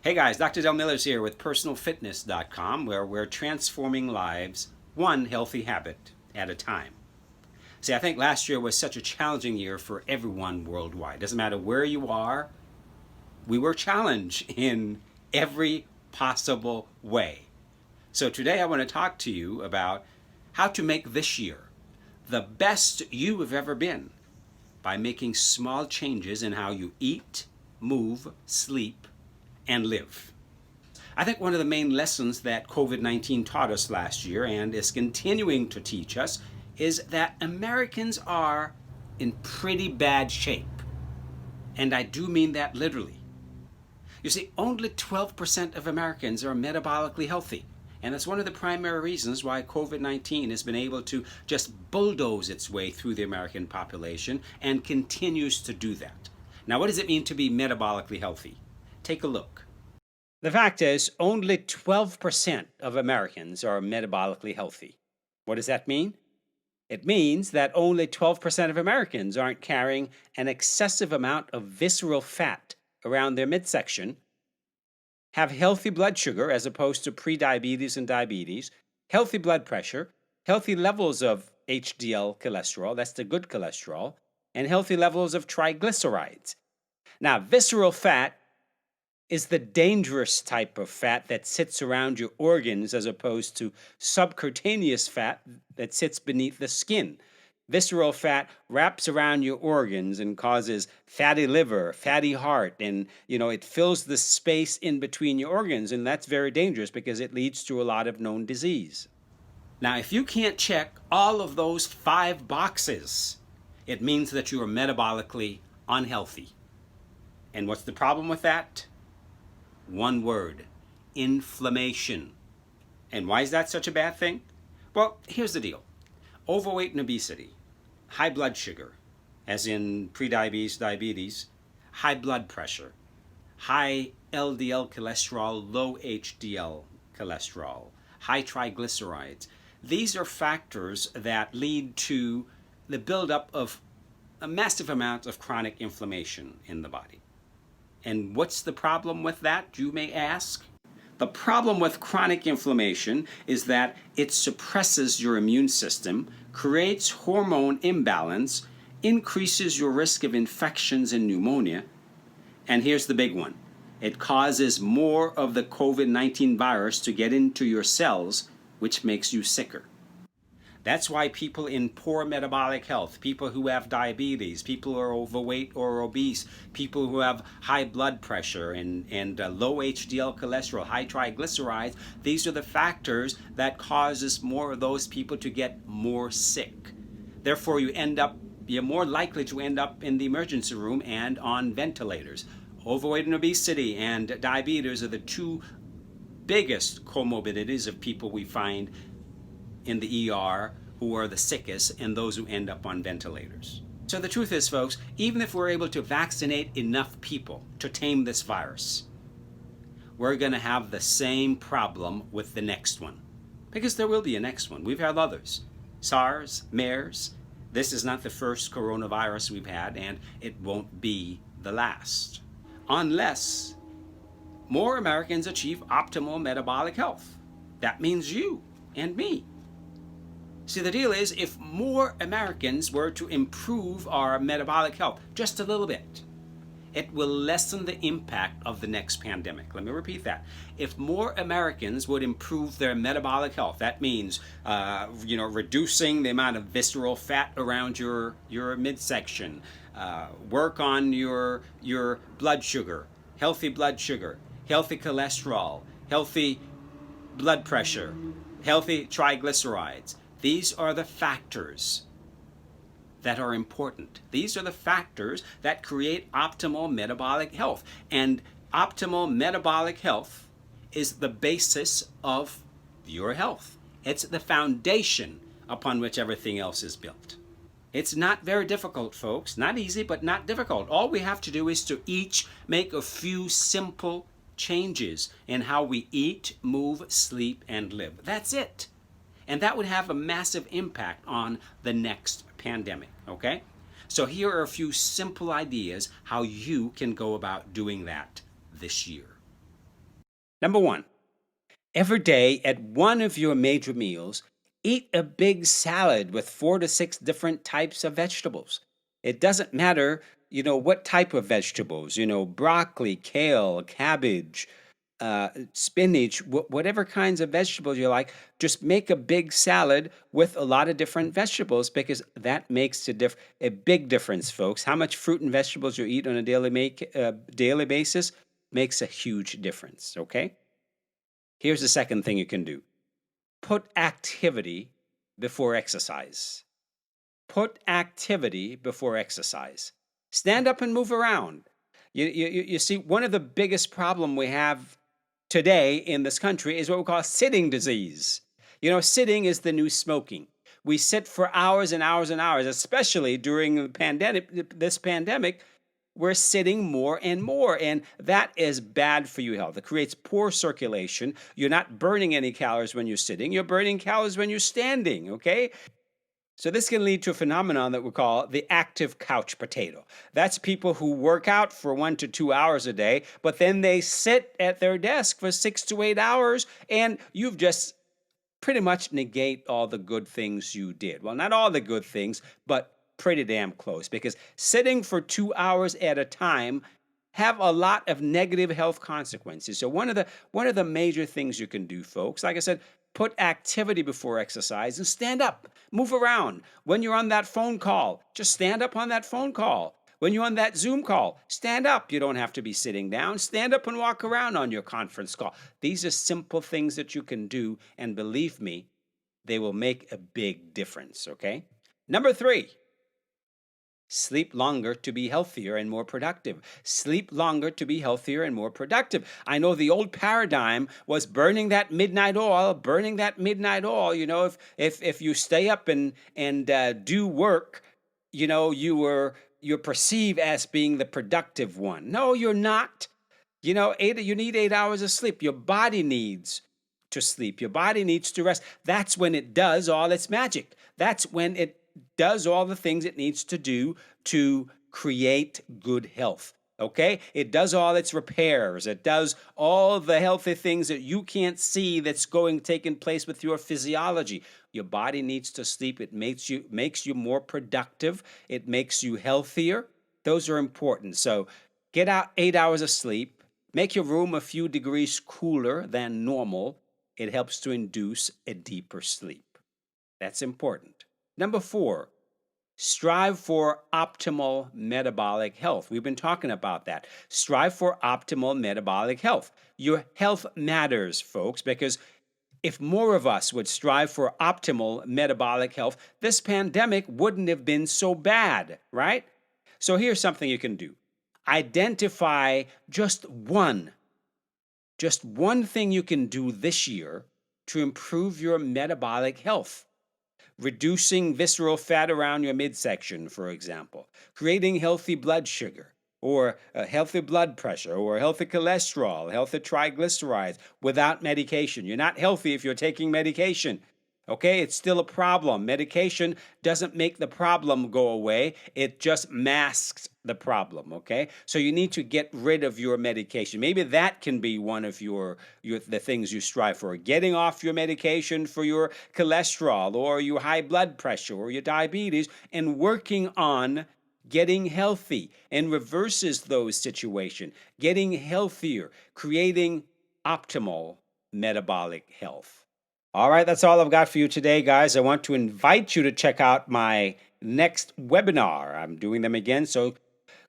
Hey guys, Dr. Del Miller's here with PersonalFitness.com, where we're transforming lives one healthy habit at a time. See, I think last year was such a challenging year for everyone worldwide. Doesn't matter where you are, we were challenged in every possible way. So today I want to talk to you about how to make this year the best you have ever been by making small changes in how you eat, move, sleep, and live. I think one of the main lessons that COVID-19 taught us last year and is continuing to teach us is that Americans are in pretty bad shape. And I do mean that literally. You see, only 12% of Americans are metabolically healthy. And that's one of the primary reasons why COVID-19 has been able to just bulldoze its way through the American population and continues to do that. Now, what does it mean to be metabolically healthy? Take a look. The fact is, only 12% of Americans are metabolically healthy. What does that mean? It means that only 12% of Americans aren't carrying an excessive amount of visceral fat around their midsection, have healthy blood sugar as opposed to prediabetes and diabetes, healthy blood pressure, healthy levels of HDL cholesterol, that's the good cholesterol, and healthy levels of triglycerides. Now, visceral fat is the dangerous type of fat that sits around your organs as opposed to subcutaneous fat that sits beneath the skin. Visceral fat wraps around your organs and causes fatty liver, fatty heart, and it fills the space in between your organs, and that's very dangerous because it leads to a lot of known disease. Now, if you can't check all of those 5 boxes, it means that you are metabolically unhealthy. And what's the problem with that? One word: inflammation. And why is that such a bad thing? Well, here's the deal. Overweight and obesity, high blood sugar, as in prediabetes, diabetes, high blood pressure, high LDL cholesterol, low HDL cholesterol, high triglycerides. These are factors that lead to the buildup of a massive amount of chronic inflammation in the body. And what's the problem with that, you may ask? The problem with chronic inflammation is that it suppresses your immune system, creates hormone imbalance, increases your risk of infections and pneumonia, and here's the big one: it causes more of the COVID-19 virus to get into your cells, which makes you sicker. That's why people in poor metabolic health, people who have diabetes, people who are overweight or obese, people who have high blood pressure and low HDL cholesterol, high triglycerides, these are the factors that causes more of those people to get more sick. Therefore, you're more likely to end up in the emergency room and on ventilators. Overweight and obesity and diabetes are the 2 biggest comorbidities of people we find in the ER who are the sickest and those who end up on ventilators. So the truth is, folks, even if we're able to vaccinate enough people to tame this virus, we're going to have the same problem with the next one. Because there will be a next one. We've had others. SARS, MERS. This is not the first coronavirus we've had, and it won't be the last. Unless more Americans achieve optimal metabolic health. That means you and me. See, the deal is, if more Americans were to improve our metabolic health just a little bit, it will lessen the impact of the next pandemic. Let me repeat that. If more Americans would improve their metabolic health, that means, reducing the amount of visceral fat around your midsection, work on your blood sugar, healthy cholesterol, healthy blood pressure, healthy triglycerides. These are the factors that are important. These are the factors that create optimal metabolic health. And optimal metabolic health is the basis of your health. It's the foundation upon which everything else is built. It's not very difficult, folks. Not easy, but not difficult. All we have to do is to each make a few simple changes in how we eat, move, sleep, and live. That's it. And that would have a massive impact on the next pandemic, okay? So here are a few simple ideas how you can go about doing that this year. Number one, every day at one of your major meals, eat a big salad with 4 to 6 different types of vegetables. It doesn't matter, what type of vegetables, broccoli, kale, cabbage, spinach, whatever kinds of vegetables you like. Just make a big salad with a lot of different vegetables because that makes a big difference, folks. How much fruit and vegetables you eat on a daily basis makes a huge difference, okay? Here's the second thing you can do. Put activity before exercise. Put activity before exercise. Stand up and move around. You see, one of the biggest problem we have today in this country is what we call sitting disease. Sitting is the new smoking. We sit for hours and hours and hours, especially during this pandemic. We're sitting more and more, and that is bad for your health. It creates poor circulation. You're not burning any calories when you're sitting. You're burning calories when you're standing, okay? So this can lead to a phenomenon that we call the active couch potato. That's people who work out for 1 to 2 hours a day, but then they sit at their desk for 6 to 8 hours, and you've just pretty much negate all the good things you did. Well, not all the good things, but pretty damn close, because sitting for 2 hours at a time have a lot of negative health consequences. So one of the major things you can do, folks, like I said, put activity before exercise and stand up, move around. When you're on that phone call, just stand up on that phone call. When you're on that Zoom call, stand up. You don't have to be sitting down. Stand up and walk around on your conference call. These are simple things that you can do, and believe me, they will make a big difference, okay? Number 3, sleep longer to be healthier and more productive. Sleep longer to be healthier and more productive. I know the old paradigm was burning that midnight oil. If you stay up and do work, you're perceived as being the productive one. No, you're not. You need 8 hours of sleep. Your body needs to sleep. Your body needs to rest. That's when it does all its magic. That's when it does all the things it needs to do to create good health. Okay? It does all its repairs. It does all the healthy things that you can't see that's taking place with your physiology. Your body needs to sleep. It makes you more productive. It makes you healthier. Those are important. So get out 8 hours of sleep. Make your room a few degrees cooler than normal. It helps to induce a deeper sleep. That's important. Number 4, strive for optimal metabolic health. We've been talking about that. Strive for optimal metabolic health. Your health matters, folks, because if more of us would strive for optimal metabolic health, this pandemic wouldn't have been so bad, right? So here's something you can do. Identify just one thing you can do this year to improve your metabolic health. Reducing visceral fat around your midsection, for example, creating healthy blood sugar, or healthy blood pressure, or healthy cholesterol, healthy triglycerides without medication. You're not healthy if you're taking medication. Okay, it's still a problem. Medication doesn't make the problem go away. It just masks the problem, okay? So you need to get rid of your medication. Maybe that can be one of the things you strive for. Getting off your medication for your cholesterol or your high blood pressure or your diabetes and working on getting healthy and reverses those situations. Getting healthier, creating optimal metabolic health. All right, that's all I've got for you today, guys. I want to invite you to check out my next webinar. I'm doing them again, so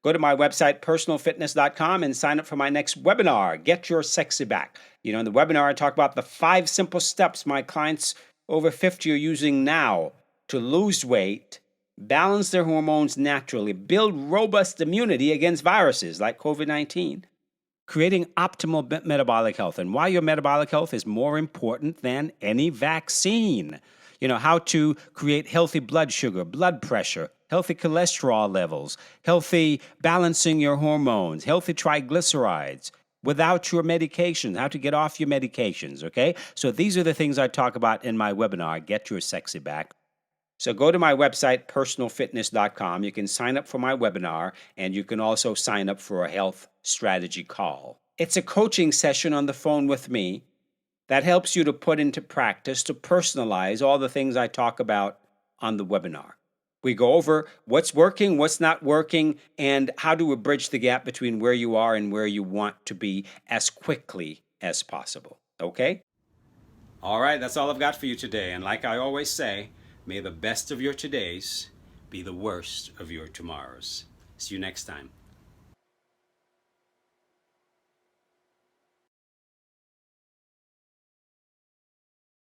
go to my website, personalfitness.com, and sign up for my next webinar, Get Your Sexy Back. In the webinar, I talk about the 5 simple steps my clients over 50 are using now to lose weight, balance their hormones naturally, build robust immunity against viruses like COVID-19, creating optimal metabolic health, and why your metabolic health is more important than any vaccine. How to create healthy blood sugar, blood pressure, healthy cholesterol levels, healthy balancing your hormones, healthy triglycerides without your medication, how to get off your medications, okay? So these are the things I talk about in my webinar, Get Your Sexy Back. So go to my website, personalfitness.com. You can sign up for my webinar, and you can also sign up for a health strategy call. It's a coaching session on the phone with me that helps you to put into practice, to personalize all the things I talk about on the webinar. We go over what's working, what's not working, and how to bridge the gap between where you are and where you want to be as quickly as possible. Okay? All right, that's all I've got for you today. And like I always say, may the best of your todays be the worst of your tomorrows. See you next time.